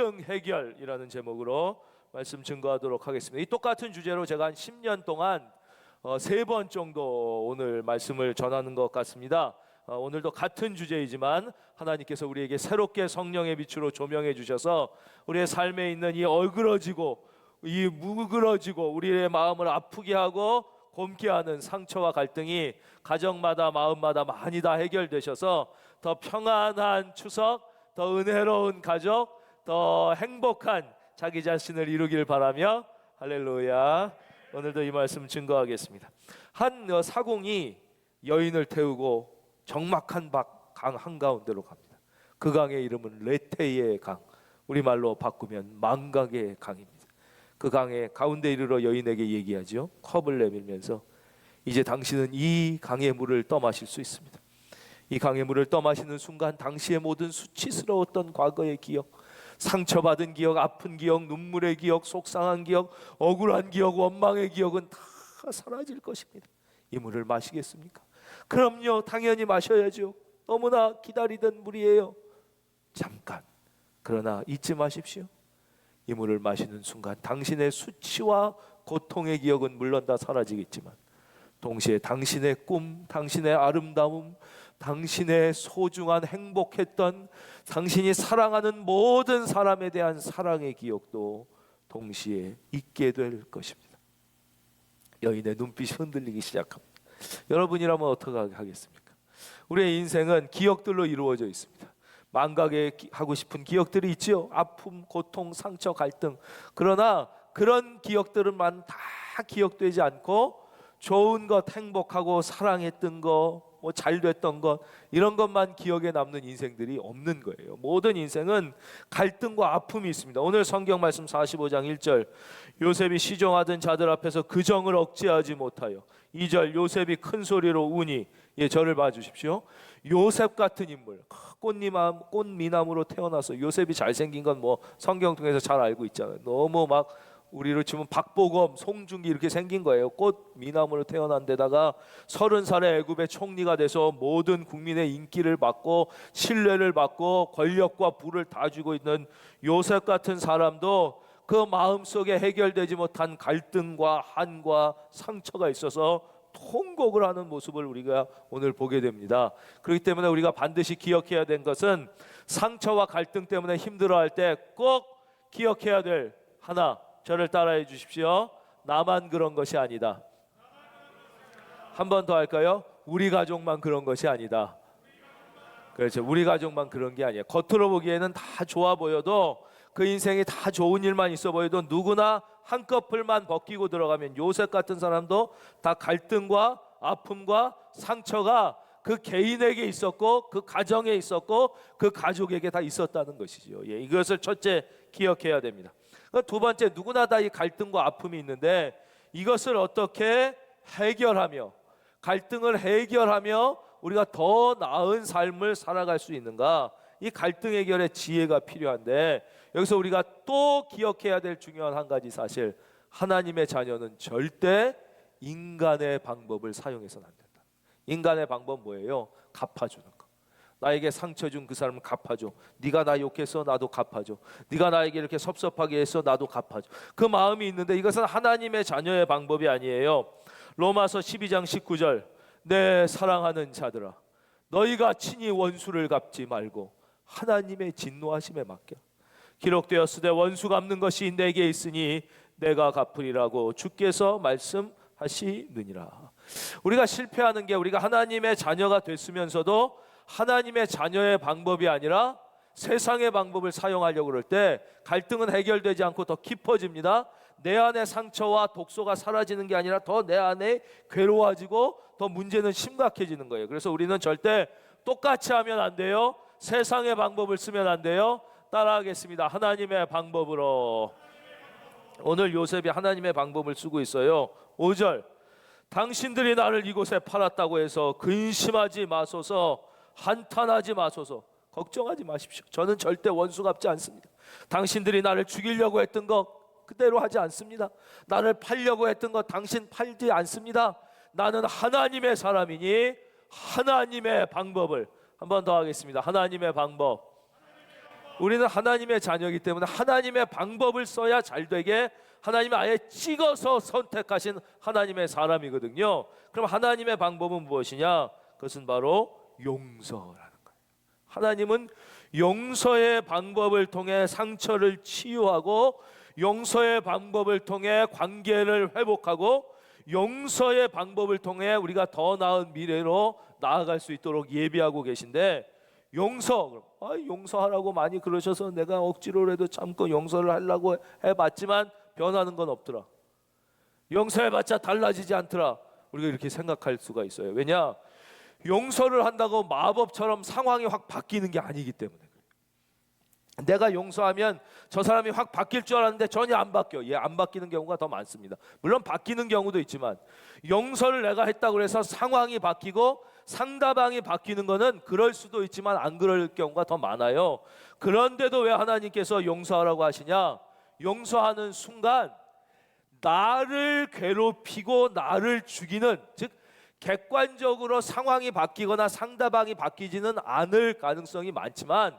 갈등 해결이라는 제목으로 말씀 증거하도록 하겠습니다. 이 똑같은 주제로 제가 한 10년 동안 3번 정도 오늘 말씀을 전하는 것 같습니다. 오늘도 같은 주제이지만 하나님께서 우리에게 새롭게 성령의 빛으로 조명해 주셔서 우리의 삶에 있는 이 얼그러지고 이 무그러지고 우리의 마음을 아프게 하고 곪게 하는 상처와 갈등이 가정마다 마음마다 많이 다 해결되셔서 더 평안한 추석, 더 은혜로운 가족, 더 행복한 자기 자신을 이루길 바라며 할렐루야. 오늘도 이 말씀 증거하겠습니다. 한 사공이 여인을 태우고 적막한 강 한가운데로 갑니다. 그 강의 이름은 레테의 강, 우리말로 바꾸면 망각의 강입니다. 그 강의 가운데 이르러 여인에게 얘기하죠. 컵을 내밀면서 이제 당신은 이 강의 물을 떠마실 수 있습니다. 이 강의 물을 떠마시는 순간 당시의 모든 수치스러웠던 과거의 기억, 상처받은 기억, 아픈 기억, 눈물의 기억, 속상한 기억, 억울한 기억, 원망의 기억은 다 사라질 것입니다. 이 물을 마시겠습니까? 그럼요, 당연히 마셔야죠. 너무나 기다리던 물이에요. 잠깐, 그러나 잊지 마십시오. 이 물을 마시는 순간 당신의 수치와 고통의 기억은 물론 다 사라지겠지만 동시에 당신의 꿈, 당신의 아름다움, 당신의 소중한 행복했던, 당신이 사랑하는 모든 사람에 대한 사랑의 기억도 동시에 잊게 될 것입니다. 여인의 눈빛이 흔들리기 시작합니다. 여러분이라면 어떻게 하겠습니까? 우리의 인생은 기억들로 이루어져 있습니다. 망각하고 싶은 기억들이 있죠. 아픔, 고통, 상처, 갈등. 그러나 그런 기억들만 다 기억되지 않고 좋은 것, 행복하고 사랑했던 것, 잘 됐던 것, 이런 것만 기억에 남는 인생들이 없는 거예요. 모든 인생은 갈등과 아픔이 있습니다. 오늘 성경 말씀 45장 1절, 요셉이 시종하던 자들 앞에서 그 정을 억제하지 못하여. 2절, 요셉이 큰 소리로 우니. 저를 봐주십시오. 요셉 같은 인물, 꽃미남으로 태어나서, 요셉이 잘생긴 건 성경 통해서 잘 알고 있잖아요. 너무 막 우리로 치면 박보검, 송중기 이렇게 생긴 거예요. 꽃미남으로 태어난 데다가 30살에 애굽의 총리가 돼서 모든 국민의 인기를 받고 신뢰를 받고 권력과 부를 다 쥐고 있는 요셉 같은 사람도 그 마음속에 해결되지 못한 갈등과 한과 상처가 있어서 통곡을 하는 모습을 우리가 오늘 보게 됩니다. 그렇기 때문에 우리가 반드시 기억해야 된 것은, 상처와 갈등 때문에 힘들어할 때 꼭 기억해야 될 하나, 저를 따라해 주십시오. 나만 그런 것이 아니다. 한 번 더 할까요? 우리 가족만 그런 것이 아니다. 그렇죠. 우리 가족만 그런 게 아니에요. 겉으로 보기에는 다 좋아 보여도, 그 인생에 다 좋은 일만 있어 보여도 누구나 한꺼풀만 벗기고 들어가면 요셉 같은 사람도 다 갈등과 아픔과 상처가 그 개인에게 있었고, 그 가정에 있었고, 그 가족에게 다 있었다는 것이죠. 이것을 첫째 기억해야 됩니다. 두 번째, 누구나 다 이 갈등과 아픔이 있는데 이것을 어떻게 해결하며, 갈등을 해결하며 우리가 더 나은 삶을 살아갈 수 있는가, 이 갈등 해결의 지혜가 필요한데, 여기서 우리가 또 기억해야 될 중요한 한 가지 사실, 하나님의 자녀는 절대 인간의 방법을 사용해서는 안 된다. 인간의 방법은 뭐예요? 갚아주는 거. 나에게 상처 준 그 사람은 갚아줘. 네가 나 욕했어, 나도 갚아줘. 네가 나에게 이렇게 섭섭하게 했어, 나도 갚아줘. 그 마음이 있는데 이것은 하나님의 자녀의 방법이 아니에요. 로마서 12장 19절, 내 사랑하는 자들아, 너희가 친히 원수를 갚지 말고 하나님의 진노하심에 맡겨. 기록되었으되 원수 갚는 것이 내게 있으니 내가 갚으리라고 주께서 말씀하시느니라. 우리가 실패하는 게, 우리가 하나님의 자녀가 됐으면서도 하나님의 자녀의 방법이 아니라 세상의 방법을 사용하려고 그럴 때 갈등은 해결되지 않고 더 깊어집니다. 내 안의 상처와 독소가 사라지는 게 아니라 더 내 안에 괴로워지고 더 문제는 심각해지는 거예요. 그래서 우리는 절대 똑같이 하면 안 돼요. 세상의 방법을 쓰면 안 돼요. 따라하겠습니다. 하나님의 방법으로. 오늘 요셉이 하나님의 방법을 쓰고 있어요. 5절, 당신들이 나를 이곳에 팔았다고 해서 근심하지 마소서, 한탄하지 마소서. 걱정하지 마십시오. 저는 절대 원수 갚지 않습니다. 당신들이 나를 죽이려고 했던 것 그대로 하지 않습니다. 나를 팔려고 했던 것 당신 팔지 않습니다. 나는 하나님의 사람이니 하나님의 방법을, 한 번 더 하겠습니다. 하나님의 방법. 우리는 하나님의 자녀이기 때문에 하나님의 방법을 써야 잘 되게 하나님이 아예 찍어서 선택하신 하나님의 사람이거든요. 그럼 하나님의 방법은 무엇이냐? 그것은 바로 용서라는 거예요. 하나님은 용서의 방법을 통해 상처를 치유하고, 용서의 방법을 통해 관계를 회복하고, 용서의 방법을 통해 우리가 더 나은 미래로 나아갈 수 있도록 예비하고 계신데, 용서하라고 많이 그러셔서 내가 억지로라도 참고 용서를 하려고 해봤지만 변하는 건 없더라. 용서해봤자 달라지지 않더라. 우리가 이렇게 생각할 수가 있어요. 왜냐? 용서를 한다고 마법처럼 상황이 확 바뀌는 게 아니기 때문에. 내가 용서하면 저 사람이 확 바뀔 줄 알았는데 전혀 안 바뀌어. 안 바뀌는 경우가 더 많습니다. 물론 바뀌는 경우도 있지만, 용서를 내가 했다고 해서 상황이 바뀌고 상대방이 바뀌는 거는 그럴 수도 있지만 안 그럴 경우가 더 많아요. 그런데도 왜 하나님께서 용서하라고 하시냐? 용서하는 순간 나를 괴롭히고 나를 죽이는, 즉 객관적으로 상황이 바뀌거나 상대방이 바뀌지는 않을 가능성이 많지만,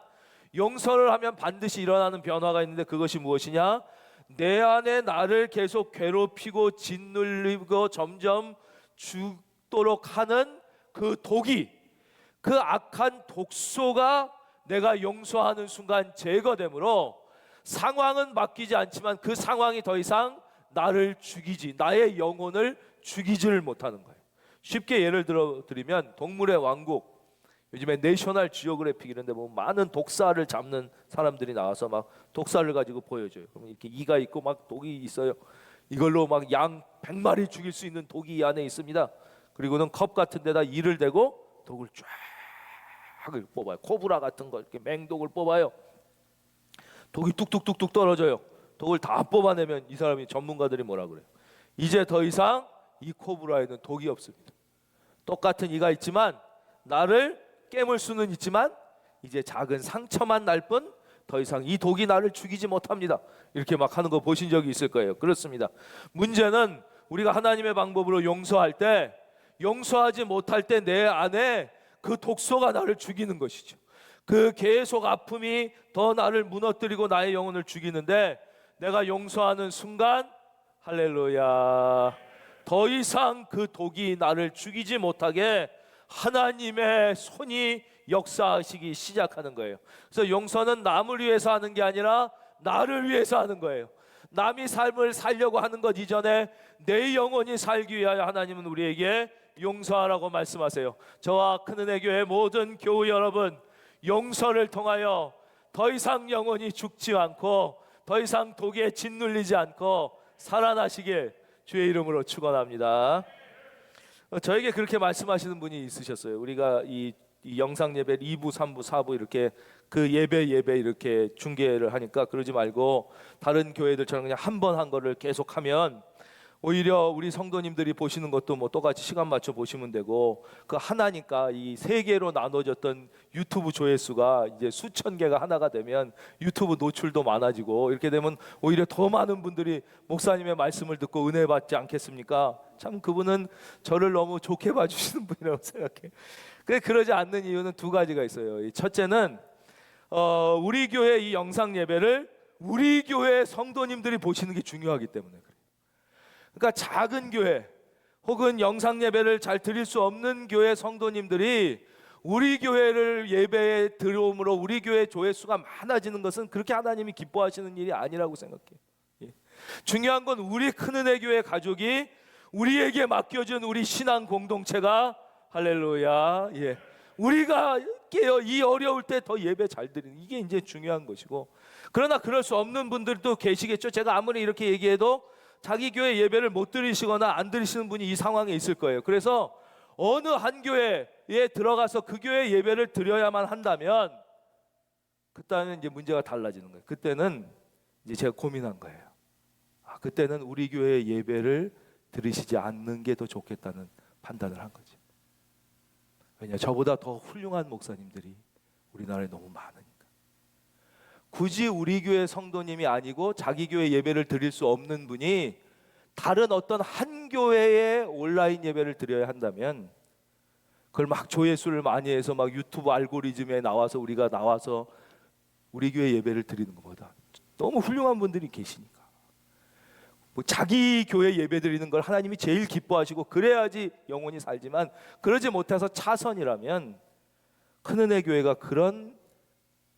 용서를 하면 반드시 일어나는 변화가 있는데, 그것이 무엇이냐? 내 안에 나를 계속 괴롭히고 짓눌리고 점점 죽도록 하는 그 독이, 그 악한 독소가 내가 용서하는 순간 제거되므로 상황은 바뀌지 않지만 그 상황이 더 이상 나를 죽이지, 나의 영혼을 죽이지를 못하는 거예요. 쉽게 예를 들면 동물의 왕국, 요즘에 내셔널 지오그래픽 이런 데 보면 많은 독사를 잡는 사람들이 나와서 막 독사를 가지고 보여줘요. 그럼 이렇게 이가 있고 막 독이 있어요. 이걸로 막 양 100마리 죽일 수 있는 독이 이 안에 있습니다. 그리고는 컵 같은 데다 이를 대고 독을 쫙 뽑아요. 코브라 같은 거 이렇게 맹독을 뽑아요. 독이 뚝뚝뚝뚝 떨어져요. 독을 다 뽑아내면 이 사람이, 전문가들이 뭐라 그래요? 이제 더 이상 이 코브라에는 독이 없습니다. 똑같은 이가 있지만 나를 깨물 수는 있지만 이제 작은 상처만 날 뿐 더 이상 이 독이 나를 죽이지 못합니다. 이렇게 막 하는 거 보신 적이 있을 거예요. 그렇습니다. 문제는 우리가 하나님의 방법으로 용서할 때, 용서하지 못할 때 내 안에 그 독소가 나를 죽이는 것이죠. 그 계속 아픔이 더 나를 무너뜨리고 나의 영혼을 죽이는데, 내가 용서하는 순간 할렐루야, 더 이상 그 독이 나를 죽이지 못하게 하나님의 손이 역사하시기 시작하는 거예요. 그래서 용서는 남을 위해서 하는 게 아니라 나를 위해서 하는 거예요. 남이 삶을 살려고 하는 것 이전에 내 영혼이 살기 위하여 하나님은 우리에게 용서하라고 말씀하세요. 저와 큰은혜 교회 모든 교우 여러분, 용서를 통하여 더 이상 영혼이 죽지 않고 더 이상 독에 짓눌리지 않고 살아나시길 주의 이름으로 축원합니다. 저에게 그렇게 말씀하시는 분이 있으셨어요. 우리가 이 영상 예배 2부, 3부, 4부 이렇게 그 예배 이렇게 중계를 하니까 그러지 말고 다른 교회들처럼 그냥 한 번 한 거를 계속하면 오히려 우리 성도님들이 보시는 것도 뭐 똑같이 시간 맞춰 보시면 되고, 그 하나니까 이 세 개로 나눠졌던 유튜브 조회수가 이제 수천 개가 하나가 되면 유튜브 노출도 많아지고, 이렇게 되면 오히려 더 많은 분들이 목사님의 말씀을 듣고 은혜 받지 않겠습니까? 참 그분은 저를 너무 좋게 봐주시는 분이라고 생각해. 그러지 않는 이유는 두 가지가 있어요. 첫째는 우리 교회 이 영상 예배를 우리 교회 성도님들이 보시는 게 중요하기 때문에 그래요. 그러니까 작은 교회 혹은 영상 예배를 잘 드릴 수 없는 교회 성도님들이 우리 교회를 예배에 들어옴으로 우리 교회 조회수가 많아지는 것은 그렇게 하나님이 기뻐하시는 일이 아니라고 생각해요. 중요한 건 우리 큰은혜 교회 가족이 우리에게 맡겨준 우리 신앙 공동체가 할렐루야, 우리가 깨어 이 어려울 때 더 예배 잘 드리는, 이게 이제 중요한 것이고, 그러나 그럴 수 없는 분들도 계시겠죠. 제가 아무리 이렇게 얘기해도 자기 교회 예배를 못 들으시거나 안 들으시는 분이 이 상황에 있을 거예요. 그래서 어느 한 교회에 들어가서 그 교회 예배를 드려야만 한다면 그때는 이제 문제가 달라지는 거예요. 그때는 이제 제가 고민한 거예요. 그때는 우리 교회 예배를 들으시지 않는 게 더 좋겠다는 판단을 한 거죠. 왜냐, 저보다 더 훌륭한 목사님들이 우리나라에 너무 많으니까. 굳이 우리 교회 성도님이 아니고 자기 교회 예배를 드릴 수 없는 분이 다른 어떤 한 교회의 온라인 예배를 드려야 한다면, 그걸 막 조회수를 많이 해서 막 유튜브 알고리즘에 나와서 우리가 나와서 우리 교회 예배를 드리는 것보다 너무 훌륭한 분들이 계시니까 뭐 자기 교회 예배 드리는 걸 하나님이 제일 기뻐하시고 그래야지 영혼이 살지만 그러지 못해서 차선이라면 큰은혜 교회가 그런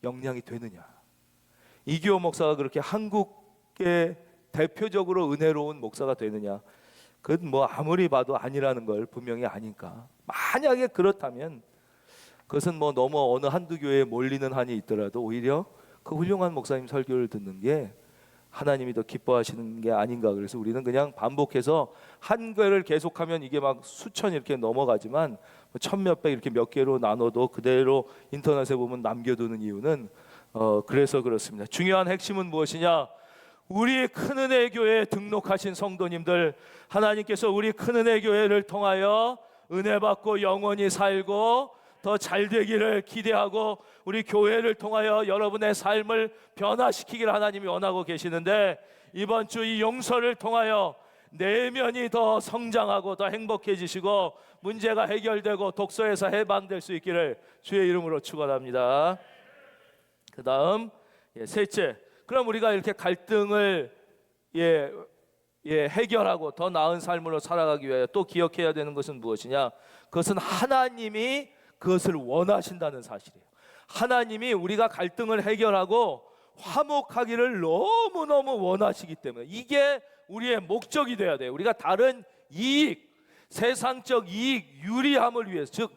역량이 되느냐? 이규호 목사가 그렇게 한국의 대표적으로 은혜로운 목사가 되느냐? 그건 뭐 아무리 봐도 아니라는 걸 분명히 아니까. 만약에 그렇다면 그것은 뭐 너무 어느 한두 교회에 몰리는 한이 있더라도 오히려 그 훌륭한 목사님 설교를 듣는 게 하나님이 더 기뻐하시는 게 아닌가. 그래서 우리는 그냥 반복해서 한 교회를 계속하면 이게 막 수천 이렇게 넘어가지만 천 몇백 이렇게 몇 개로 나눠도 그대로 인터넷에 보면 남겨두는 이유는 그래서 그렇습니다. 중요한 핵심은 무엇이냐? 우리 큰은혜 교회에 등록하신 성도님들, 하나님께서 우리 큰은혜 교회를 통하여 은혜 받고 영원히 살고 더 잘되기를 기대하고 우리 교회를 통하여 여러분의 삶을 변화시키기를 하나님이 원하고 계시는데, 이번 주 이 용서를 통하여 내면이 더 성장하고 더 행복해지시고 문제가 해결되고 독소에서 해방될 수 있기를 주의 이름으로 축원합니다. 그 다음 셋째, 그럼 우리가 이렇게 갈등을 해결하고 더 나은 삶으로 살아가기 위하여 또 기억해야 되는 것은 무엇이냐? 그것은 하나님이 그것을 원하신다는 사실이에요. 하나님이 우리가 갈등을 해결하고 화목하기를 너무너무 원하시기 때문에 이게 우리의 목적이 돼야 돼요. 우리가 다른 이익, 세상적 이익, 유리함을 위해서, 즉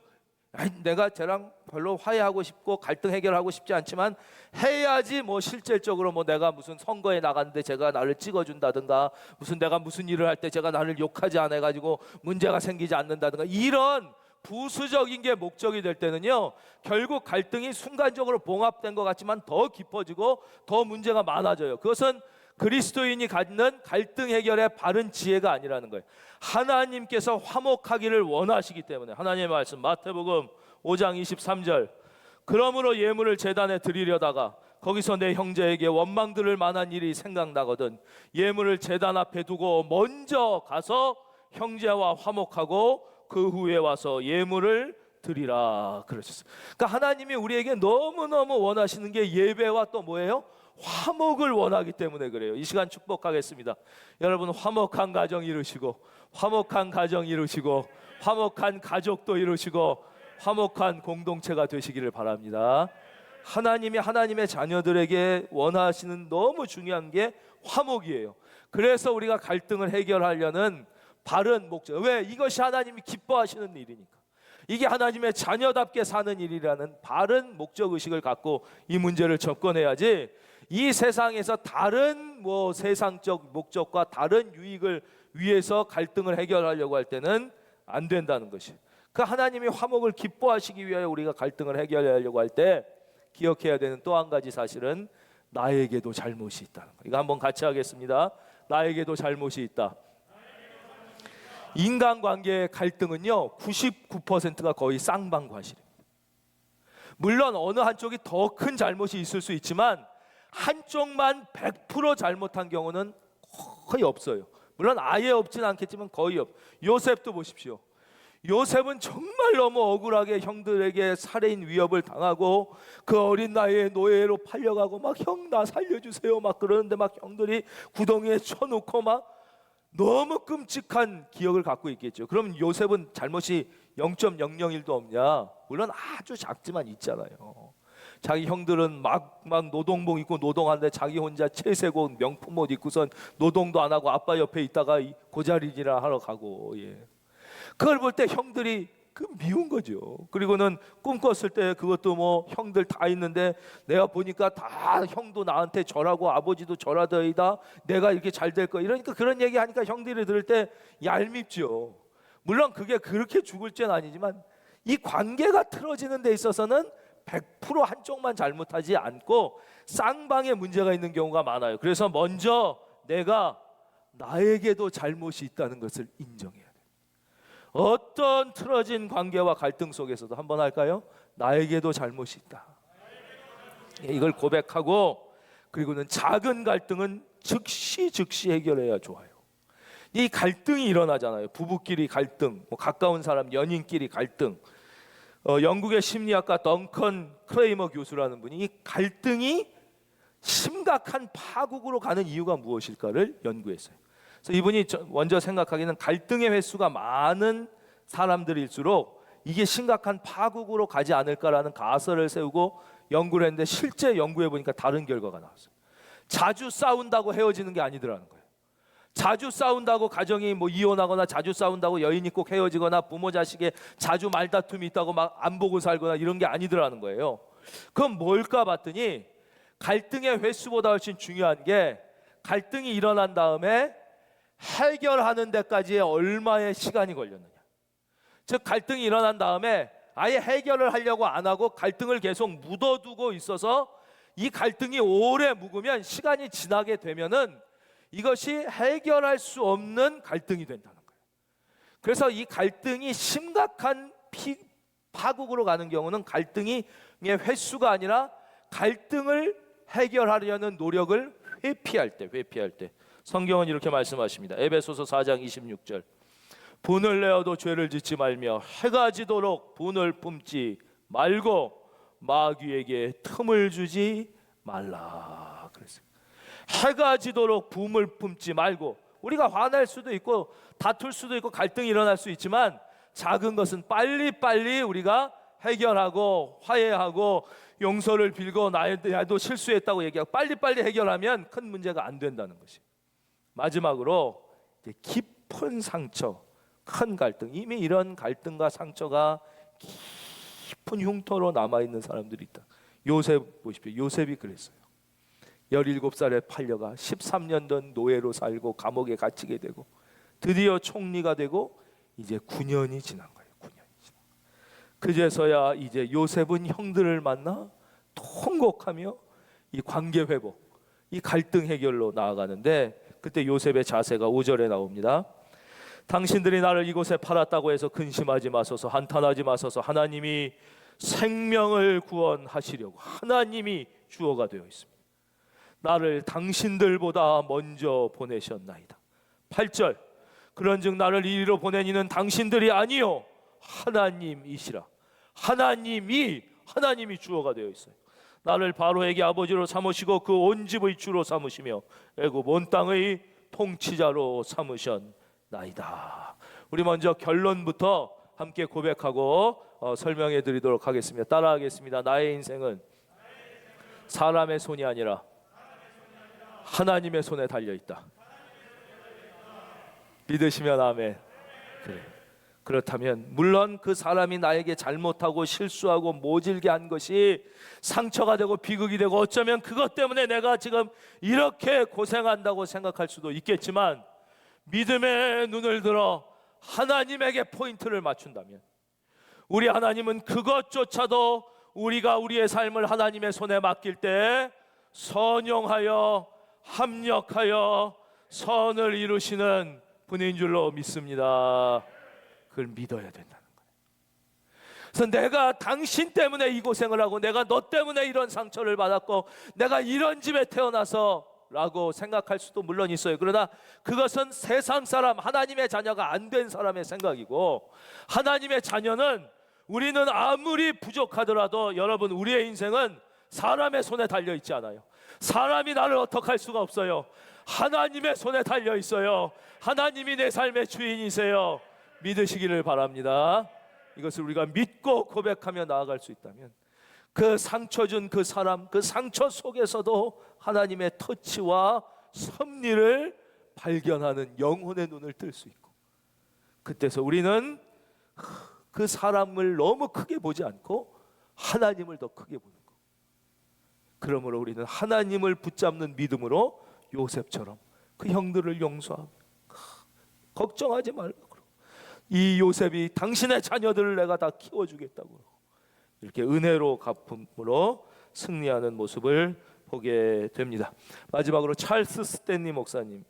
내가 쟤랑 별로 화해하고 싶고 갈등 해결하고 싶지 않지만 해야지 뭐 실질적으로 뭐 내가 무슨 선거에 나갔는데 제가 나를 찍어준다든가, 무슨 내가 무슨 일을 할 때 제가 나를 욕하지 않아 가지고 문제가 생기지 않는다든가, 이런 부수적인 게 목적이 될 때는요, 결국 갈등이 순간적으로 봉합된 것 같지만 더 깊어지고 더 문제가 많아져요. 그것은 그리스도인이 갖는 갈등 해결의 바른 지혜가 아니라는 거예요. 하나님께서 화목하기를 원하시기 때문에 하나님의 말씀 마태복음 5장 23절, 그러므로 예물을 제단에 드리려다가 거기서 내 형제에게 원망 들을 만한 일이 생각나거든 예물을 제단 앞에 두고 먼저 가서 형제와 화목하고 그 후에 와서 예물을 드리라 그러셨어요. 그러니까 하나님이 우리에게 너무너무 원하시는 게 예배와 또 뭐예요? 화목을 원하기 때문에 그래요. 이 시간 축복하겠습니다. 여러분 화목한 가정 이루시고, 화목한 가정 이루시고, 화목한 가족도 이루시고, 화목한 공동체가 되시기를 바랍니다. 하나님이 하나님의 자녀들에게 원하시는 너무 중요한 게 화목이에요. 그래서 우리가 갈등을 해결하려는 바른 목적, 왜? 이것이 하나님이 기뻐하시는 일이니까. 이게 하나님의 자녀답게 사는 일이라는 바른 목적의식을 갖고 이 문제를 접근해야지, 이 세상에서 다른 뭐 세상적 목적과 다른 유익을 위해서 갈등을 해결하려고 할 때는 안 된다는 것이. 그 하나님이 화목을 기뻐하시기 위하여 우리가 갈등을 해결하려고 할 때 기억해야 되는 또 한 가지 사실은 나에게도 잘못이 있다는 거. 이거 한번 같이 하겠습니다. 나에게도 잘못이 있다. 인간관계의 갈등은요 99%가 거의 쌍방과실입니다. 물론 어느 한쪽이 더 큰 잘못이 있을 수 있지만 한쪽만 100% 잘못한 경우는 거의 없어요. 물론 아예 없진 않겠지만 거의 없. 요셉도 보십시오. 요셉은 정말 너무 억울하게 형들에게 살해인 위협을 당하고 그 어린 나이에 노예로 팔려가고 막 형 나 살려주세요 막 그러는데 막 형들이 구덩이에 쳐놓고 막 너무 끔찍한 기억을 갖고 있겠죠. 그럼 요셉은 잘못이 0.001도 없냐? 물론 아주 작지만 있잖아요. 자기 형들은 막 노동복 입고 노동하는데 자기 혼자 채색옷 명품 옷 입고선 노동도 안 하고 아빠 옆에 있다가 고자리질을 하러 가고, 그걸 볼 때 형들이 미운 거죠. 그리고는 꿈꿨을 때 그것도 뭐 형들 다 있는데 내가 보니까 다 형도 나한테 절하고 아버지도 절하더이다, 내가 이렇게 잘 될 거, 이러니까 그런 얘기 하니까 형들이 들을 때 얄밉죠. 물론 그게 그렇게 죽을 죄는 아니지만 이 관계가 틀어지는 데 있어서는 100% 한쪽만 잘못하지 않고 쌍방에 문제가 있는 경우가 많아요. 그래서 먼저 내가 나에게도 잘못이 있다는 것을 인정해야 돼요. 어떤 틀어진 관계와 갈등 속에서도 한번 할까요? 나에게도 잘못이 있다. 이걸 고백하고, 그리고는 작은 갈등은 즉시 해결해야 좋아요. 이 갈등이 일어나잖아요. 부부끼리 갈등, 뭐 가까운 사람 연인끼리 갈등, 영국의 심리학가 덩컨 크레이머 교수라는 분이 이 갈등이 심각한 파국으로 가는 이유가 무엇일까를 연구했어요. 그래서 이분이 먼저 생각하기는 갈등의 횟수가 많은 사람들일수록 이게 심각한 파국으로 가지 않을까라는 가설을 세우고 연구를 했는데 실제 연구해 보니까 다른 결과가 나왔어요. 자주 싸운다고 헤어지는 게 아니더라는 거예요. 자주 싸운다고 가정이 이혼하거나 자주 싸운다고 여인이 꼭 헤어지거나 부모 자식에 자주 말다툼이 있다고 막 안 보고 살거나 이런 게 아니더라는 거예요. 그럼 뭘까 봤더니 갈등의 횟수보다 훨씬 중요한 게 갈등이 일어난 다음에 해결하는 데까지의 얼마의 시간이 걸렸느냐. 즉 갈등이 일어난 다음에 아예 해결을 하려고 안 하고 갈등을 계속 묻어두고 있어서 이 갈등이 오래 묵으면 시간이 지나게 되면은 이것이 해결할 수 없는 갈등이 된다는 거예요. 그래서 이 갈등이 심각한 파국으로 가는 경우는 갈등의 횟수가 아니라 갈등을 해결하려는 노력을 회피할 때 성경은 이렇게 말씀하십니다. 에베소서 4장 26절 분을 내어도 죄를 짓지 말며 해가 지도록 분을 품지 말고 마귀에게 틈을 주지 말라 그랬어요. 해가 지도록 분을 품지 말고, 우리가 화낼 수도 있고 다툴 수도 있고 갈등이 일어날 수 있지만 작은 것은 빨리빨리 우리가 해결하고 화해하고 용서를 빌고 나도 실수했다고 얘기하고 빨리빨리 해결하면 큰 문제가 안 된다는 것이. 마지막으로 깊은 상처, 큰 갈등, 이미 이런 갈등과 상처가 깊은 흉터로 남아있는 사람들이 있다. 요셉 보십시오. 요셉이 그랬어요. 17살에 팔려가 13년 전 노예로 살고 감옥에 갇히게 되고 드디어 총리가 되고 이제 9년이 지난 거예요. 9년이 지난. 그제서야 이제 요셉은 형들을 만나 통곡하며 이 관계 회복, 이 갈등 해결로 나아가는데 그때 요셉의 자세가 5절에 나옵니다. 당신들이 나를 이곳에 팔았다고 해서 근심하지 마소서, 한탄하지 마소서. 하나님이 생명을 구원하시려고 하나님이 주어가 되어 있습니다. 나를 당신들보다 먼저 보내셨나이다. 8절 그런즉 나를 이리로 보낸 이는 당신들이 아니요 하나님이시라. 하나님이 주어가 되어 있어요. 나를 바로에게 아버지로 삼으시고 그 온 집의 주로 삼으시며 애굽 온 땅의 통치자로 삼으셨나이다. 우리 먼저 결론부터 함께 고백하고 설명해 드리도록 하겠습니다. 따라하겠습니다. 나의 인생은 사람의 손이 아니라 하나님의 손에 달려 있다. 믿으시면 아멘. 그래. 그렇다면 물론 그 사람이 나에게 잘못하고 실수하고 모질게 한 것이 상처가 되고 비극이 되고 어쩌면 그것 때문에 내가 지금 이렇게 고생한다고 생각할 수도 있겠지만 믿음의 눈을 들어 하나님에게 포인트를 맞춘다면 우리 하나님은 그것조차도 우리가 우리의 삶을 하나님의 손에 맡길 때 선용하여 합력하여 선을 이루시는 분인 줄로 믿습니다. 그걸 믿어야 된다는 거예요. 그래서 내가 당신 때문에 이 고생을 하고 내가 너 때문에 이런 상처를 받았고 내가 이런 집에 태어나서 라고 생각할 수도 물론 있어요. 그러나 그것은 세상 사람, 하나님의 자녀가 안 된 사람의 생각이고 하나님의 자녀는 우리는 아무리 부족하더라도 여러분 우리의 인생은 사람의 손에 달려 있지 않아요. 사람이 나를 어떻게 할 수가 없어요. 하나님의 손에 달려 있어요. 하나님이 내 삶의 주인이세요. 믿으시기를 바랍니다. 이것을 우리가 믿고 고백하며 나아갈 수 있다면 그 상처 준 그 사람, 그 상처 속에서도 하나님의 터치와 섭리를 발견하는 영혼의 눈을 뜰 수 있고 그때서 우리는 그 사람을 너무 크게 보지 않고 하나님을 더 크게 보는 거. 그러므로 우리는 하나님을 붙잡는 믿음으로 요셉처럼 그 형들을 용서하며 걱정하지 말라고 이 요셉이 당신의 자녀들을 내가 다 키워주겠다고 이렇게 은혜로 갚음으로 승리하는 모습을 보게 됩니다. 마지막으로 찰스 스탠리 목사님이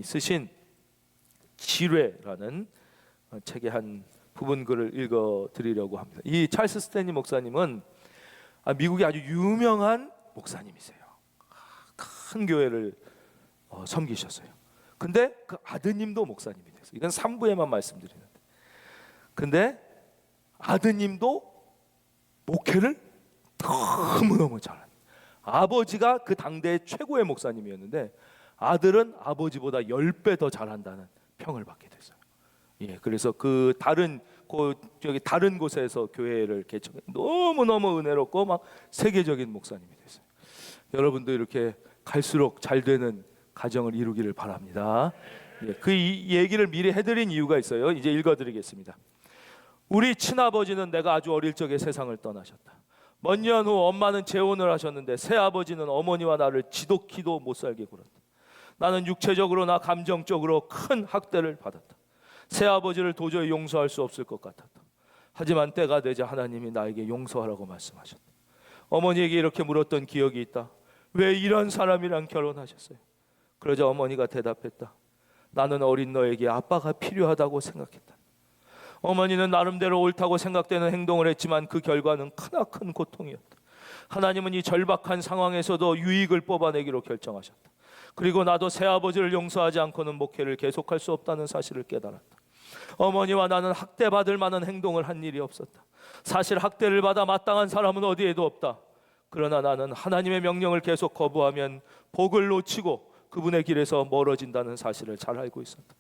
쓰신 지뢰라는 책의 한 부분 글을 읽어드리려고 합니다. 이 찰스 스탠리 목사님은 미국의 아주 유명한 목사님이세요. 큰 교회를 섬기셨어요. 근데 그 아드님도 목사님이 됐어요. 이건 3부에만 말씀드리는데 근데 아드님도 목회를 너무너무 잘한, 아버지가 그 당대의 최고의 목사님이었는데 아들은 아버지보다 10배 더 잘한다는 평을 받게 됐어요. 예, 그래서 그 다른 곳에서 교회를 개척해 너무너무 은혜롭고 막 세계적인 목사님이 됐어요. 여러분도 이렇게 갈수록 잘 되는 가정을 이루기를 바랍니다. 예, 그 얘기를 미리 해드린 이유가 있어요. 이제 읽어드리겠습니다. 우리 친아버지는 내가 아주 어릴 적에 세상을 떠나셨다. 몇 년 후 엄마는 재혼을 하셨는데 새아버지는 어머니와 나를 지독히도 못 살게 굴었다. 나는 육체적으로나 감정적으로 큰 학대를 받았다. 새아버지를 도저히 용서할 수 없을 것 같았다. 하지만 때가 되자 하나님이 나에게 용서하라고 말씀하셨다. 어머니에게 이렇게 물었던 기억이 있다. 왜 이런 사람이랑 결혼하셨어요? 그러자 어머니가 대답했다. 나는 어린 너에게 아빠가 필요하다고 생각했다. 어머니는 나름대로 옳다고 생각되는 행동을 했지만 그 결과는 크나큰 고통이었다. 하나님은 이 절박한 상황에서도 유익을 뽑아내기로 결정하셨다. 그리고 나도 새아버지를 용서하지 않고는 목회를 계속할 수 없다는 사실을 깨달았다. 어머니와 나는 학대받을 만한 행동을 한 일이 없었다. 사실 학대를 받아 마땅한 사람은 어디에도 없다. 그러나 나는 하나님의 명령을 계속 거부하면 복을 놓치고 그분의 길에서 멀어진다는 사실을 잘 알고 있었다.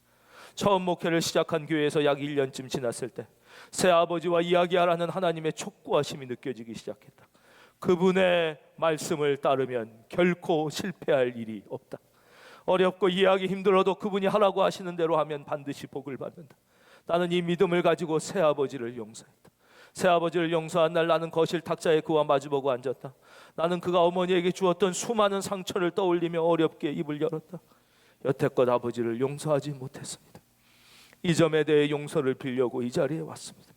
처음 목회를 시작한 교회에서 약 1년쯤 지났을 때 새아버지와 이야기하라는 하나님의 촉구하심이 느껴지기 시작했다. 그분의 말씀을 따르면 결코 실패할 일이 없다. 어렵고 이해하기 힘들어도 그분이 하라고 하시는 대로 하면 반드시 복을 받는다. 나는 이 믿음을 가지고 새아버지를 용서했다. 새아버지를 용서한 날 나는 거실 탁자에 그와 마주보고 앉았다. 나는 그가 어머니에게 주었던 수많은 상처를 떠올리며 어렵게 입을 열었다. 여태껏 아버지를 용서하지 못했습니다. 이 점에 대해 용서를 빌려고 이 자리에 왔습니다.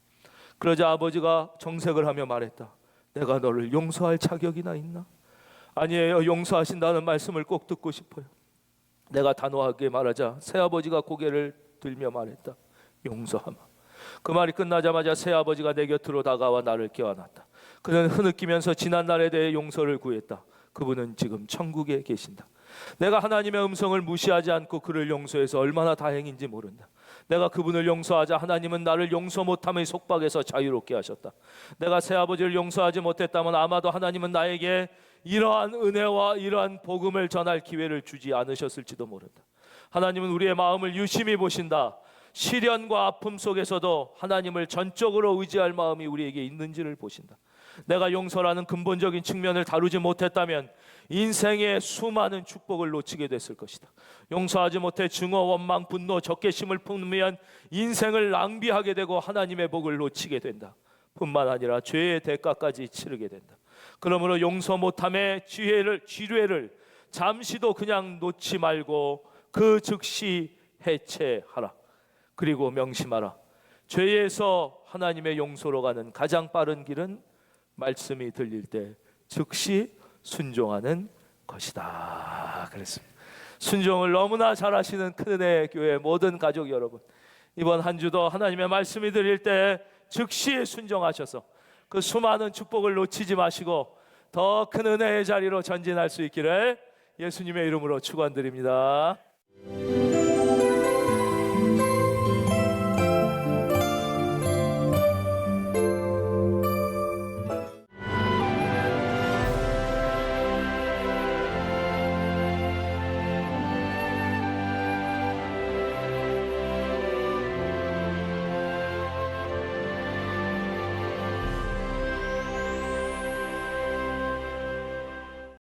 그러자 아버지가 정색을 하며 말했다. 내가 너를 용서할 자격이나 있나? 아니에요. 용서하신다는 말씀을 꼭 듣고 싶어요. 내가 단호하게 말하자 새아버지가 고개를 들며 말했다. 용서하마. 그 말이 끝나자마자 새아버지가 내 곁으로 다가와 나를 껴안았다. 그는 흐느끼면서 지난 날에 대해 용서를 구했다. 그분은 지금 천국에 계신다. 내가 하나님의 음성을 무시하지 않고 그를 용서해서 얼마나 다행인지 모른다. 내가 그분을 용서하자 하나님은 나를 용서 못함의 속박에서 자유롭게 하셨다. 내가 새아버지를 용서하지 못했다면 아마도 하나님은 나에게 이러한 은혜와 이러한 복음을 전할 기회를 주지 않으셨을지도 모른다. 하나님은 우리의 마음을 유심히 보신다. 시련과 아픔 속에서도 하나님을 전적으로 의지할 마음이 우리에게 있는지를 보신다. 내가 용서라는 근본적인 측면을 다루지 못했다면 인생의 수많은 축복을 놓치게 됐을 것이다. 용서하지 못해 증오, 원망, 분노, 적개심을 품으면 인생을 낭비하게 되고 하나님의 복을 놓치게 된다. 뿐만 아니라 죄의 대가까지 치르게 된다. 그러므로 용서 못함의 지뢰를 잠시도 그냥 놓지 말고 그 즉시 해체하라. 그리고 명심하라. 죄에서 하나님의 용서로 가는 가장 빠른 길은 말씀이 들릴 때 즉시 순종하는 것이다. 그랬습니다. 순종을 너무나 잘하시는 큰은혜 교회 모든 가족 여러분, 이번 한 주도 하나님의 말씀이 들릴 때 즉시 순종하셔서 그 수많은 축복을 놓치지 마시고 더 큰 은혜의 자리로 전진할 수 있기를 예수님의 이름으로 축원드립니다.